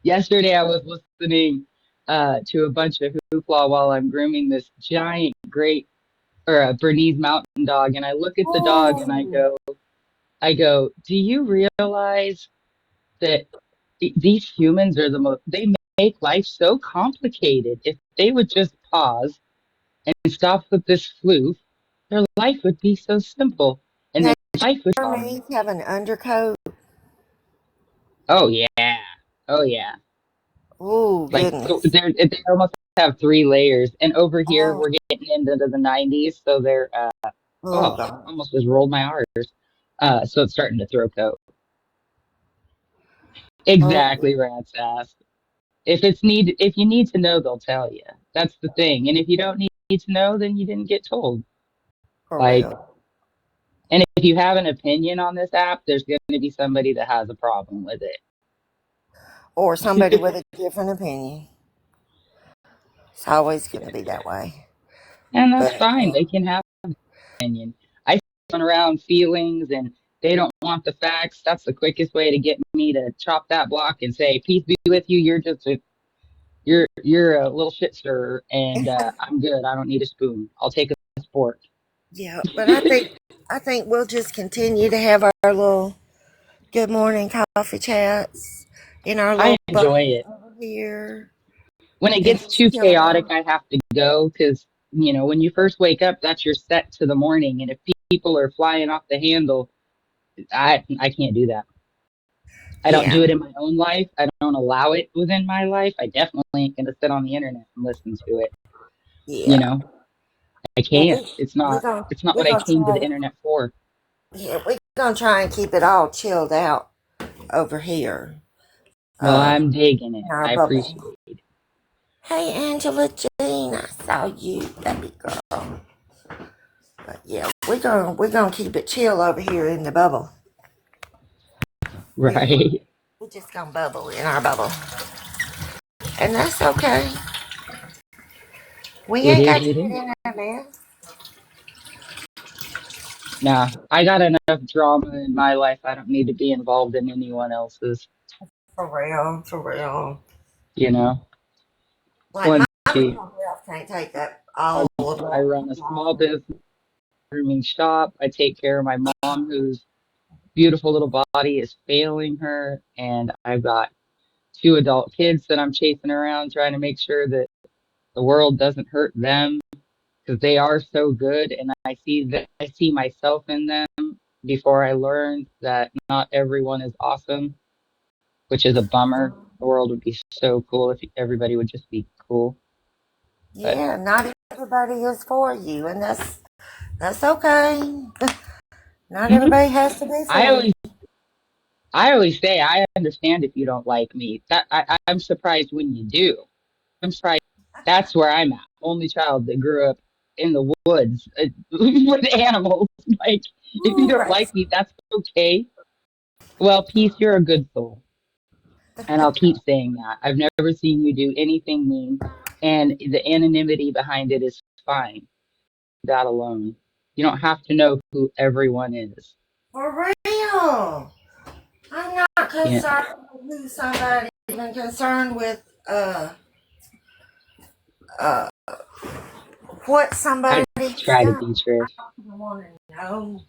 yesterday I was listening to a bunch of hoopla while I'm grooming this giant great or a Bernese Mountain Dog, and I look at the dog and oh, I go, do you realize that these humans are the most, they make life so complicated. If they would just pause and stop with this floof, their life would be so simple. And now then life would, mermaids have an undercoat. oh yeah, oh yeah. Oh Like goodness. they almost have three layers. And over here Oh, we're getting into the 90s, so they're oh oh, God. almost just rolled my R's. So it's starting to throw coat. Oh, Exactly, rat's ass. If you need to know, they'll tell you. That's the thing. And if you don't need to know, then you didn't get told. for Like, real. and if you have an opinion on this app, there's going to be somebody that has a problem with Or somebody it. with a different opinion. It's always going to be that way. And that's But fine. They can have an opinion. I see going around feelings and they don't want the facts. That's the quickest way to get me to chop that block and say, peace be with you. You're a little shit stirrer and I'm good. I don't need a spoon. I'll take a sport. Yeah, but I think we'll just continue to have our little good morning coffee chats in our I little enjoy bubble it. over here When it and gets just too chill it chaotic, out. I have to go because, when you first wake up, that's your set to the morning. And if people are flying off the handle, I can't do that. I don't Yeah, do it in my own life. I don't allow it within my life. I definitely ain't gonna sit on the internet and listen to it. You yeah. know, I Well, can't. It's we not gonna it's not we what I gonna came to try the to internet for. yeah we gonna try and keep it all chilled out over here. Well, Uh, I'm digging it. in our I bubble. appreciate it. Hey, Angela Jean, I saw you, baby girl. But yeah, we're gonna keep it chill over here in the bubble. We Right. we just gonna bubble in our bubble, and that's okay. We It ain't is, got to it get is. in there, man. Nah, I got enough drama in my life. I don't need to be involved in anyone else's, For real, for real. you know. Like Let's my see. mental health can't take up all of I run a small that. business grooming shop. I take care of my mom whose beautiful little body is failing her, and I've got two adult kids that I'm chasing around trying to make sure that the world doesn't hurt them because they are so good, and I see myself in them before I learned that not everyone is awesome, which is a bummer. The world would be so cool if everybody would just be cool. But Yeah, not everybody is for you, and that's okay. Not mhm. everybody has to be I for you. always I always say I understand if you don't like me. I'm surprised when you do. I'm surprised. That's where I'm at. Only child that grew up in the woods with animals. Like, if you Ooh, don't like me, that's okay. Well, Peace, you're a good soul. And I'll keep saying that. I've never seen you do anything mean. And the anonymity behind it is fine. That alone. You don't have to know who everyone is. for real. I'm not Yeah. concerned with who somebody even concerned with uh what I somebody has try to done. be Trish. I want to know,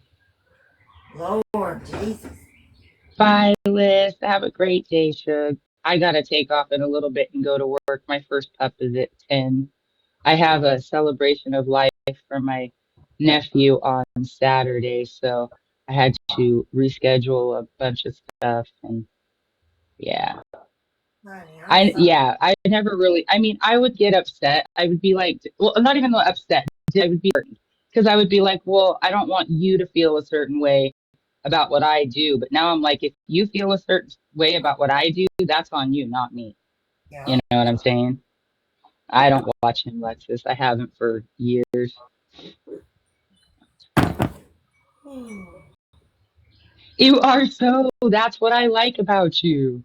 Lord Jesus. Bye, Liz. Have a great day, Shug. I gotta take off in a little bit and go to work. My first pup is at 10. I have a celebration of life for my nephew on Saturday, so I had to reschedule a bunch of stuff and yeah. Honey, I'm so I never really, I mean, I would get upset. I would be like, well, not even upset. I would be because I would be like, well, I don't want you to feel a certain way about what I do. But now I'm like, if you feel a certain way about what I do, that's on you, not me. You yeah. know what I'm saying? I don't watch him, Lexus. I haven't for years. You are so, that's what I like about you.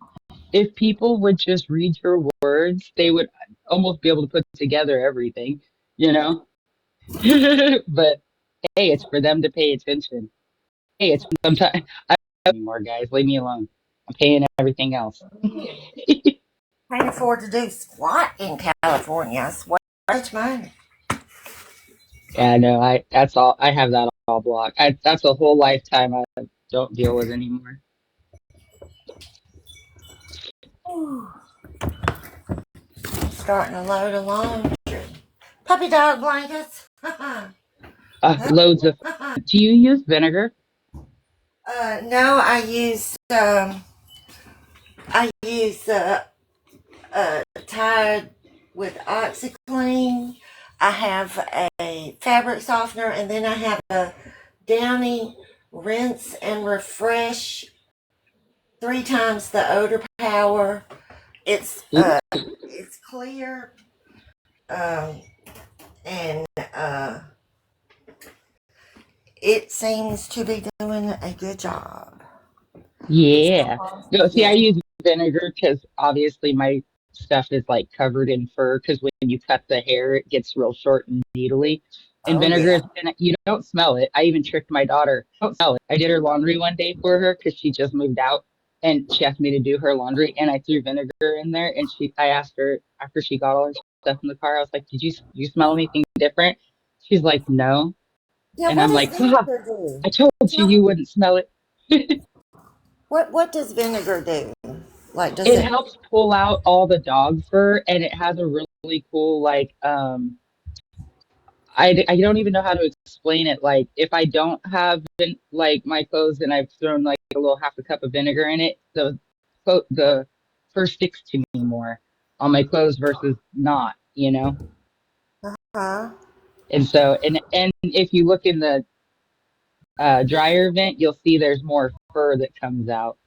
If people would just read your words, they would almost be able to put together everything, you know? But hey, it's for them to pay attention. Hey, it's sometimes I don't anymore, guys. Leave me alone. I'm paying everything else. Can't afford to do squat in California. I swear, it's money. Yeah, no, I that's all I have that all blocked. That's a whole lifetime I don't deal with anymore. Starting to load a laundry. Puppy dog blankets. Loads of. Do you use vinegar? No, I use Tide with OxyClean. I have a fabric softener, and then I have a Downy rinse and refresh 3 times the odor power. It's Ooh, it's clear, um, and it seems to be doing a good job. It's yeah. composed. No, see, I Yeah. use vinegar because obviously my stuff is like covered in fur. Because when you cut the hair, it gets real short and needly. And Oh vinegar yeah. is, and you don't smell it. I even tricked my daughter. Don't smell it. I did her laundry one day for her because she just moved out and she asked me to do her laundry. And I threw vinegar in there. And I asked her after she got all her stuff in the car, I was like, "Did you smell anything different?" She's like, no. Yeah, And what I'm does like, ah, vinegar do? I told you What you wouldn't smell it. what does vinegar do? Like, does It it? helps pull out all the dog fur, and it has a really cool, like, I don't even know how to explain it. Like, if I don't have like my clothes and I've thrown like a little half a cup of vinegar in it, the fur sticks to me more on my clothes versus not, you know? Huh? And so, and if you look in the dryer vent, you'll see there's more fur that comes out.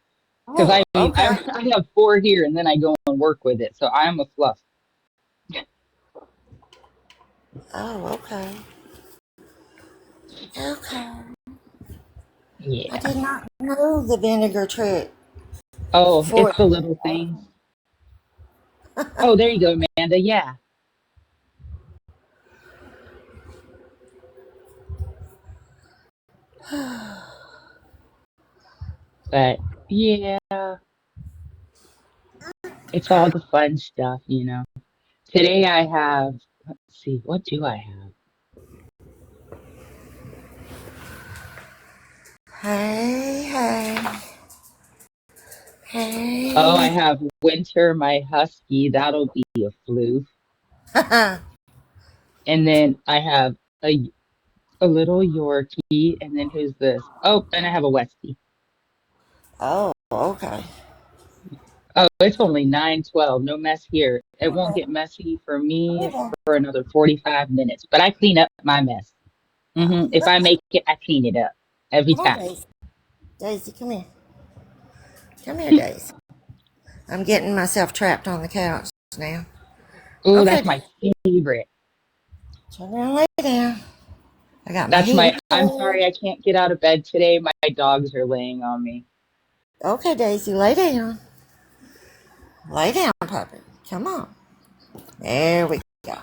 Because Oh, I mean, okay. I have four here, and then I go and work with it. So I'm a fluff. Oh, okay. Okay. I Yeah. did not know the vinegar trick Oh, for it's the little things. Oh, there you go, Amanda. Yeah. But yeah, it's all the fun stuff, you know. Today I have, let's see, what do I have? Hey, hey, Oh, I hey. have Winter, my husky. That'll be a floof. And then I have a little Yorkie. And then who's this? Oh, and I have a Westie. Oh, okay. Oh, it's only 9:12. No mess here. It won't get messy for me for another 45 minutes, but I clean up my mess. If I make it, I clean it up every Come on, time. Daisy. Daisy, come here. Come here, Daisy. I'm getting myself trapped on the couch now. Oh, Okay, that's my favorite. turn around, lay down. I got my That's heater my, I'm going. sorry, I can't get out of bed today. My dogs are laying on me. Okay, Daisy, lay down. Lay down, puppy. Come on. There we go.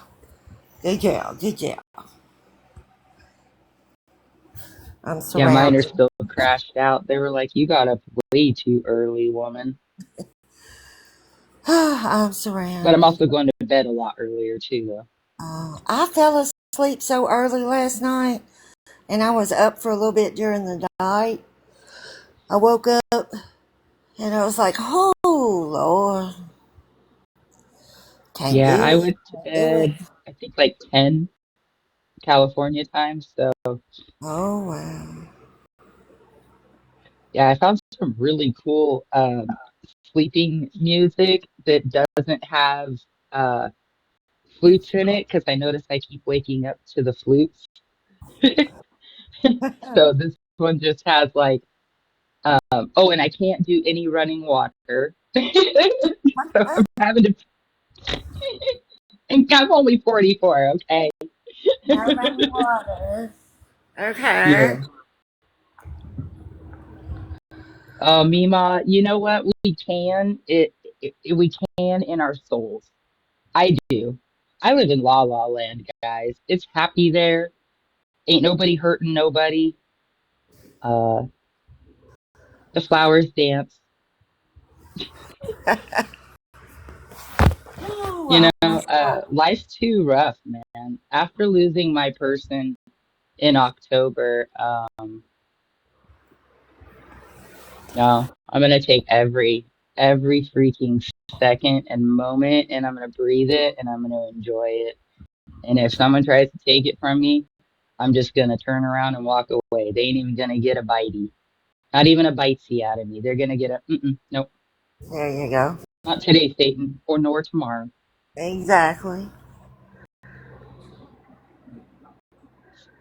Good girl. Good girl. I'm Yeah, mine are surrounded. still crashed out. They were like, you got up way too early, woman. I'm But I'm surrounded. also going to bed a lot earlier too, though. I fell asleep so early last night, and I was up for a little bit during the night. I woke up, and I was like, oh, Lord. Can't Yeah, do I it. went to Can't do it. bed, I think like 10 California time. So Oh, wow. yeah, I found some really cool sleeping music that doesn't have uh flutes in it because I notice I keep waking up to the flutes. So this one just has like oh, and I can't do any running water. So I'm having to, and I'm only 44, okay? No running water. Okay. Yeah. Mima, you know what? We can in our souls. I do. I live in La La Land, guys. It's happy there. Ain't nobody hurting nobody. Uh, the flowers dance. You Oh, know, life's too rough, man. After losing my person in October, no, I'm gonna take every freaking second and moment, and I'm gonna breathe it, and I'm gonna enjoy it. And if someone tries to take it from me, I'm just gonna turn around and walk away. They ain't even gonna get a bitey, not even a bitesy out of me. They're gonna get a nope, there you go. not today, Satan, or nor tomorrow. Exactly.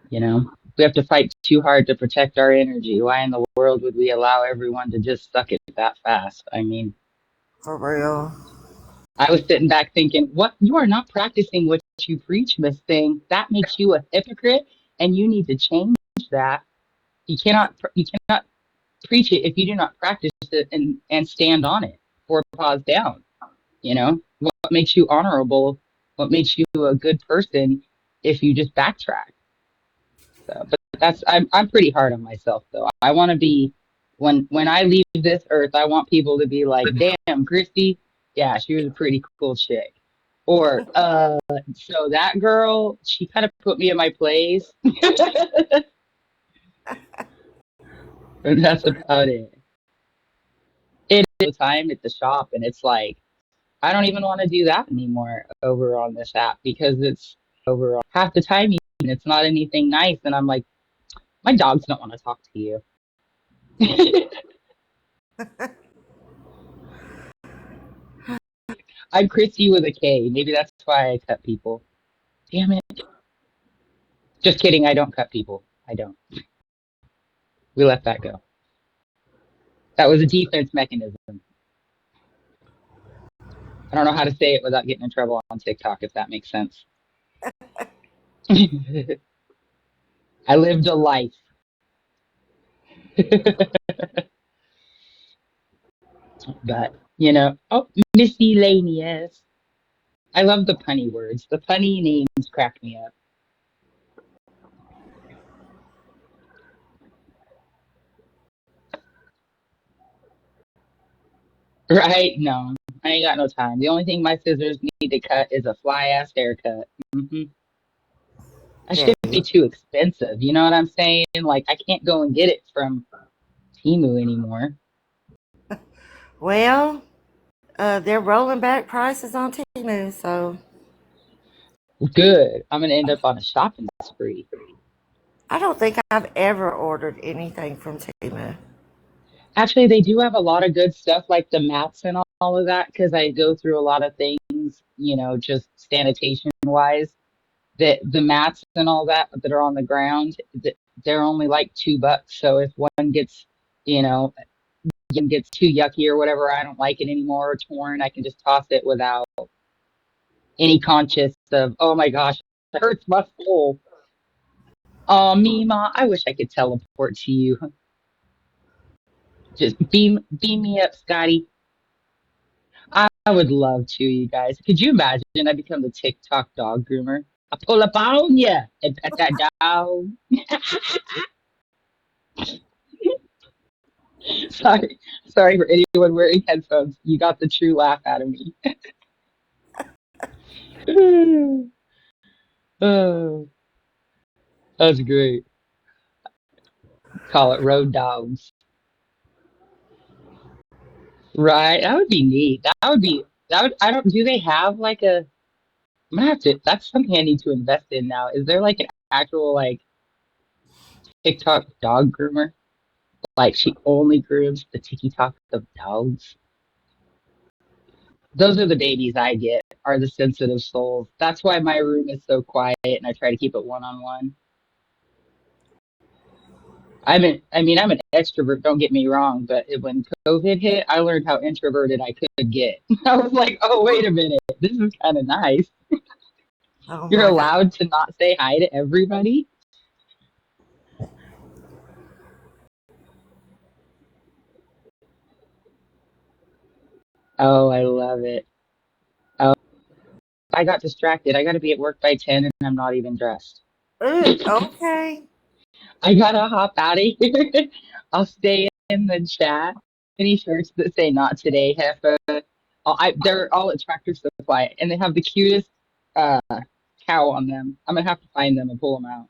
You know, we have to fight too hard to protect our energy. Why in the world would we allow everyone to just suck it that fast? I mean, For real. I was sitting back thinking, what? You are not practicing what you preach, Miss Thing. That makes you a hypocrite, and you need to change that. You cannot preach it if you do not practice it and stand on it or pause down. You know, what makes you honorable? What makes you a good person if you just backtrack? So, but I'm pretty hard on myself though. I want to be when I leave this earth, I want people to be like, "Damn, Christy, yeah, she was a pretty cool chick." Or so that girl, she kind of put me in my place. And that's about it. It is time at the shop, and it's like I don't even want to do that anymore over on this app because it's over half the time even it's not anything nice, and I'm like, my dogs don't want to talk to you. I'm Chrissy with a K. Maybe that's why I cut people. Damn it. Just kidding. I don't cut people. I don't. We let that go. That was a defense mechanism. I don't know how to say it without getting in trouble on TikTok, if that makes sense. I lived a life. But, oh, miscellaneous. I love the punny words. The punny names crack me up. Right? No, I ain't got no time. The only thing my scissors need to cut is a fly ass haircut. That There should be you. too expensive. You know what I'm saying? Like, I can't go and get it from Timu anymore. Well, they're rolling back prices on Temu, so Good. I'm gonna end up on a shopping spree. I don't think I've ever ordered anything from Temu. Actually, they do have a lot of good stuff like the mats and all of that because I go through a lot of things, just sanitation wise. That the mats and all that are on the ground, they're only like $2. So if one gets, you know, gets too yucky or whatever, I don't like it anymore or torn, I can just toss it without any conscious of, oh my gosh, it hurts my soul. Oh, Mima, I wish I could teleport to you. Just beam me up, Scotty. I would love to, you guys. Could you imagine I become the TikTok dog groomer? I pull up on ya and pet that dog. Sorry, sorry for anyone wearing headphones. You got the true laugh out of me. Oh, that's great. Call it road dogs. Right, that would be neat. I don't, do they have like I'm gonna have to, that's something I need to invest in now. Is there like an actual like TikTok dog groomer? Like she only grooms the TikTok of dogs? Those are the babies I get, are the sensitive souls. That's why my room is so quiet and I try to keep it one on one. I'm an extrovert, don't get me wrong, but when COVID hit, I learned how introverted I could get. I was like, oh, wait a minute, this is kind of nice. Oh You're my God. allowed to not say hi to everybody. Oh, I love it. Oh, I got distracted. I got to be at work by 10 and I'm not even dressed. Okay. I gotta hop out of here. I'll stay in the chat. Any shirts that say "Not today," Heffa. They're all at Tractor Supply, and they have the cutest uh, cow on them. I'm gonna have to find them and pull them out.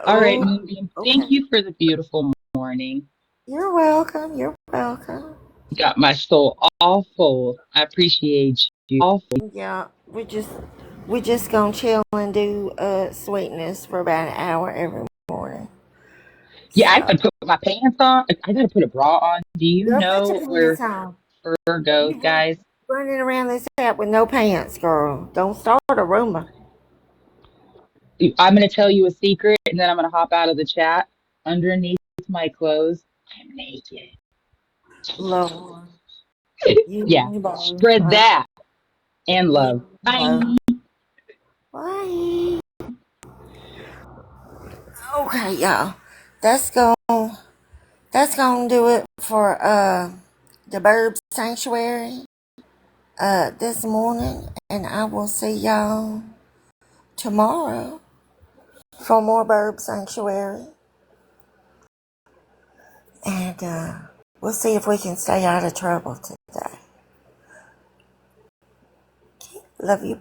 All right, Oh, Moonbeam. Thank okay. you for the beautiful morning. You're welcome. You're welcome. Got my soul all full. I appreciate you. All full. Yeah, we just gonna chill and do sweetness for about an hour every morning. Yeah, I So gotta put my pants on. I gotta put a bra on. Do you go put your know pants where on. fur goes, You just guys? running around this app with no pants, girl. Don't start a rumor. I'm going to tell you a secret and then I'm going to hop out of the chat. Underneath my clothes, I'm naked. Lord, you Yeah, and me both. spread Huh? that and You love. and me both. Bye. Bye. Okay, y'all. That's going that's gonna do it for the Burb Sanctuary this morning, and I will see y'all tomorrow for more Burb Sanctuary, and we'll see if we can stay out of trouble today. Love you.